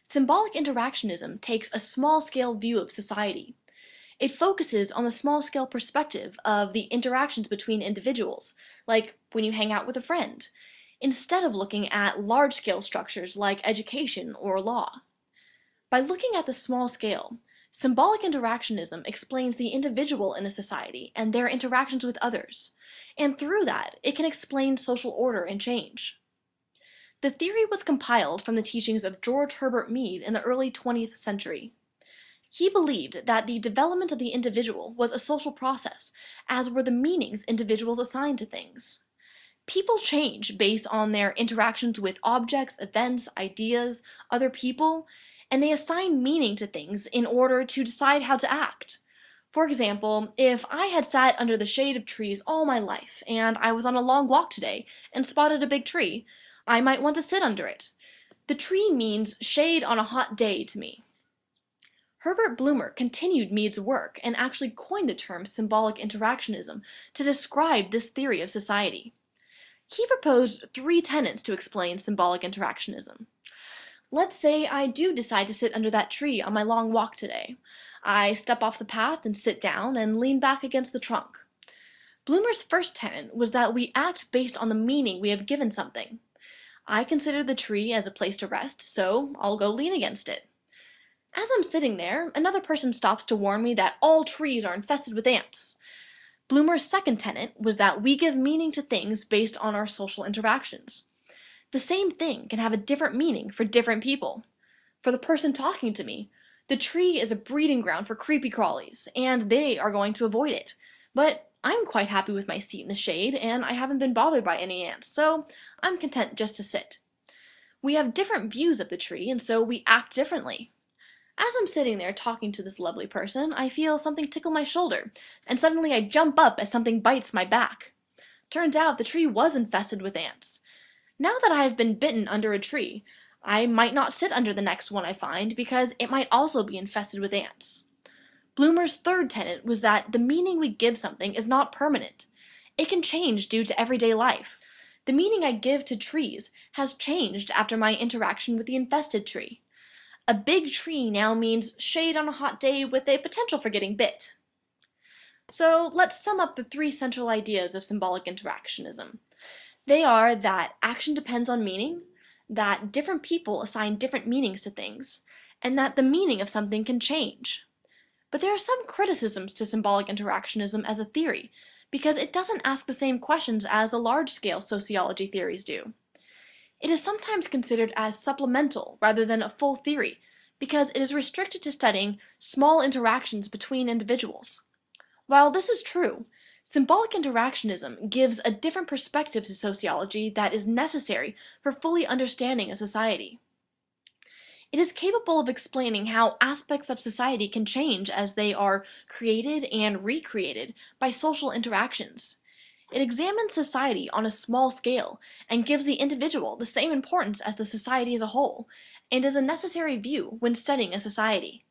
Symbolic interactionism takes a small-scale view of society. It focuses on the small-scale perspective of the interactions between individuals, like when you hang out with a friend, instead of looking at large-scale structures like education or law. By looking at the small scale, symbolic interactionism explains the individual in a society and their interactions with others, and through that, it can explain social order and change. The theory was compiled from the teachings of George Herbert Mead in the early 20th century. He believed that the development of the individual was a social process, as were the meanings individuals assigned to things. People change based on their interactions with objects, events, ideas, other people, and they assign meaning to things in order to decide how to act. For example, if I had sat under the shade of trees all my life, and I was on a long walk today and spotted a big tree, I might want to sit under it. The tree means shade on a hot day to me. Herbert Bloomer continued Mead's work and actually coined the term symbolic interactionism to describe this theory of society. He proposed 3 tenets to explain symbolic interactionism. Let's say I do decide to sit under that tree on my long walk today. I step off the path and sit down and lean back against the trunk. Bloomer's first tenet was that we act based on the meaning we have given something. I consider the tree as a place to rest, so I'll go lean against it. As I'm sitting there, another person stops to warn me that all trees are infested with ants. Bloomer's second tenet was that we give meaning to things based on our social interactions. The same thing can have a different meaning for different people. For the person talking to me, the tree is a breeding ground for creepy crawlies, and they are going to avoid it. But I'm quite happy with my seat in the shade, and I haven't been bothered by any ants, so I'm content just to sit. We have different views of the tree, and so we act differently. As I'm sitting there talking to this lovely person, I feel something tickle my shoulder, and suddenly I jump up as something bites my back. Turns out the tree was infested with ants. Now that I have been bitten under a tree, I might not sit under the next one I find because it might also be infested with ants. Bloomer's third tenet was that the meaning we give something is not permanent. It can change due to everyday life. The meaning I give to trees has changed after my interaction with the infested tree. A big tree now means shade on a hot day with a potential for getting bit. So let's sum up the 3 central ideas of symbolic interactionism. They are that action depends on meaning, that different people assign different meanings to things, and that the meaning of something can change. But there are some criticisms to symbolic interactionism as a theory, because it doesn't ask the same questions as the large-scale sociology theories do. It is sometimes considered as supplemental rather than a full theory, because it is restricted to studying small interactions between individuals. While this is true, symbolic interactionism gives a different perspective to sociology that is necessary for fully understanding a society. It is capable of explaining how aspects of society can change as they are created and recreated by social interactions. It examines society on a small scale and gives the individual the same importance as the society as a whole, and is a necessary view when studying a society.